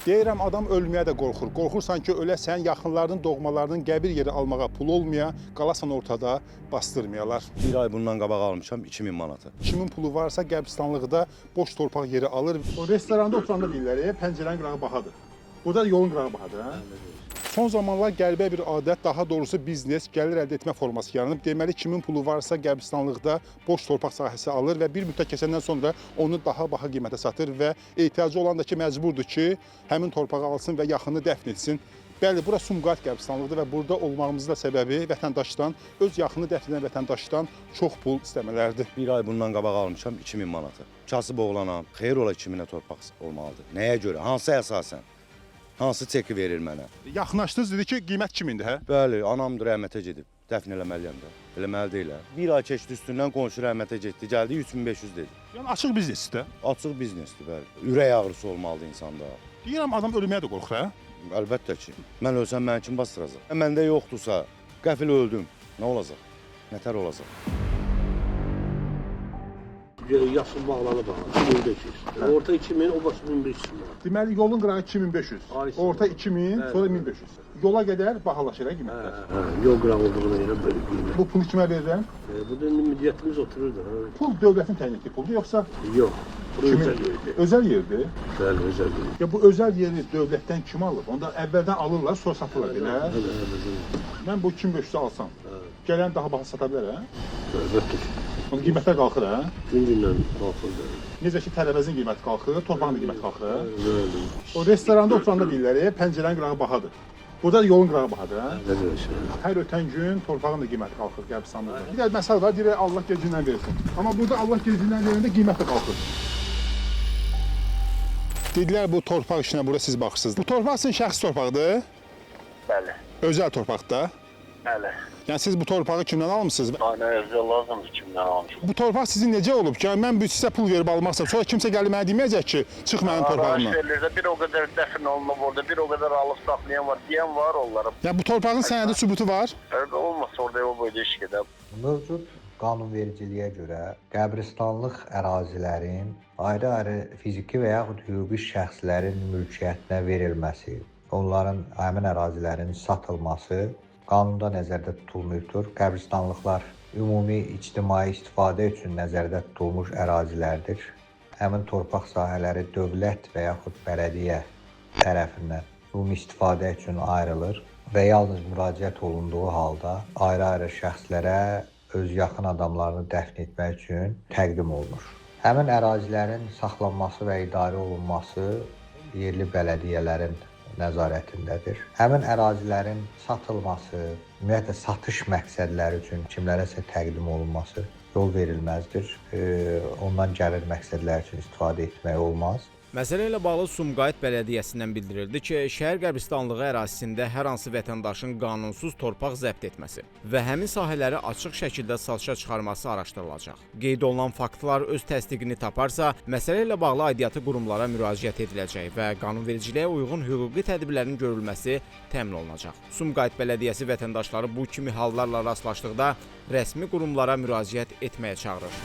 Deyirəm, adam ölməyə də qorxur. Qorxursan ki, öləsən, yaxınlarının, doğmalarının qəbir yeri almağa pul olmaya, qalasan ortada bastırmayalar. Bir ay bundan qabaq almışam 2000 manatı. Kimin pulu varsa qəbristanlıqda boş torpaq yeri alır. O restoranda oturanda deyirlər, pəncərənin qırağı bahadır. Burada yolun qırağı bahadır, hə? Son zamanlar qəribə bir adət, daha doğrusu biznes, gəlir əldə etmə forması yaranıb. Deməli, kimin pulu varsa qəbristanlıqda boş torpaq sahəsi alır və bir müddət keçəndən sonra onu daha baha qiymətə satır və ehtiyacı olan da ki, məcburdur ki, həmin torpağı alsın və yaxını dəfn etsin. Bəli, bura Sumqayıt qəbristanlıqdır və burada olmağımızın da səbəbi vətəndaşdan, öz yaxını dəfn edən vətəndaşdan çox pul istəmələrdir. Bir ay bundan qabaq almışam 2000 manatı. Kasıb oğlanam, xeyir ola 2000-ə torpaq olmalıdır. Nəyə görə? Hansı əsasən? Hansı çeki verir mənə? Yaxınlaşdınız, dedi ki, qiymət kimindir, hə? Bəli, anamdır rəhmətə gedib. Dəfn eləməliyəm də. Eləməli deyil. Bir ay keçdi üstündən qonşu rəhmətə getdi. Gəldi 3500 dedi. Yəni açıq biznesdir. Açıq biznesdir, bəli. Ürək ağrısı olmalıdır insanda. Deyirəm, adam ölməyə də qorxur, hə? Əlbəttə ki. Mən ölsəm məni kim bastıracaq? Məndə yoxdursa, qəfil öldüm. Nə olacaq? Nətər olacaq? Yaşıl bağlanı bağlı, 1500. Orta 2000, o başı 1500 manat. Deməli, yolun qırağı 2500, orta 2000, sonra 1500. Yola qədər bahalaşır, qiymətlər. Yol qırağı olduğuna görə böyle qiymət. Bu pulu kimə verirəm? Bu da milliyyətimiz otururdu. Pul dövlətin təyin etdiyi puldur, yoxsa Yox, bu kimin? özəl yerdir. Özəl yerdir. Bəli, özəl yerdir. Ya bu özəl yeri dövlətdən kim alır? Onda əvvəldən alırlar, sonra satırlar belə. Mən bu 2500 alsam, gələn daha baha sata bilər, hə? Əlbəttə ki. Onun qiymətlər qalxır, hə? Gün-gündən qalxır. Necə ki, tələbəzin qiyməti qalxır, torpağın da qiyməti qalxır. Bəli. O restoranda oturanda deyirlər, pəncərənin qırağı bahadır. Burada yolun qırağı bahadır, hə? Bəli. Hər ötən gün torpağın da qiyməti qalxır qəbristanlıqda. Bir də məsəl var, deyir Allah gecindən versin. Amma burada Allah gecindən verəndə qiymət də qalxır. Dedilər bu torpaq işinə burada siz baxırsınız. Bu torpaq sizin şəxsi torpaqdır? Bəli, Özəl torpaqdır. bəli. Yəni siz bu torpağı kimdən almısınız? Mənə özəl lazımdır kimdən almışım. Bu torpaq sizin necə olub ki, yəni mən sizə pul verib almaqsam, sonra kimsə gəlib mənə deməyəcək ki, çıx mənim torpağımdan. Araşdırılırsa bir o qədər dəfn olunub orada, bir o qədər alıb saxlayan var, deyən var onlara. Yəni bu torpağın sənədi sübutu var. Orada olmasa orada o boyda iş gedər. Mövcud qanunvericiliyə görə qəbristanlıq ərazilərin ayrı-ayrı fiziki və yaxud hüquqi şəxslərin mülkiyyətinə verilməsi, onların həmin ərazilərin satılması qanunda nəzərdə tutulmuşdur. Qəbristanlıqlar ümumi ictimai istifadə üçün nəzərdə tutulmuş ərazilərdir. Həmin torpaq sahələri dövlət və yaxud bələdiyyə tərəfindən ümumi istifadə üçün ayrılır və yalnız müraciət olunduğu halda ayrı-ayrı şəxslərə öz yaxın adamlarını dəfn etmək üçün təqdim olunur. Həmin ərazilərin saxlanması və idarə olunması yerli bələdiyyələrin nəzarətindədir. Həmin ərazilərin satılması, ümumiyyətlə satış məqsədləri üçün kimlərəsə təqdim olunması yol verilməzdir. Ondan gəlir məqsədləri üçün istifadə etmək olmaz. Məsələ ilə bağlı Sumqayıt Bələdiyyəsindən bildirildi ki, şəhər qəbristanlığı ərazisində hər hansı vətəndaşın qanunsuz torpaq zəbt etməsi və həmin sahələri açıq şəkildə satışa çıxarması araşdırılacaq. Qeyd olunan faktlar öz təsdiqini taparsa, məsələ ilə bağlı aidiyyatı qurumlara müraciət ediləcək və qanunvericiliyə uyğun hüquqi tədbirlərin görülməsi təmin olunacaq. Sumqayıt Bələdiyyəsi vətəndaşları bu kimi hallarla rastlaşdıqda rəsmi qurumlara müraciət etməyə çağırır.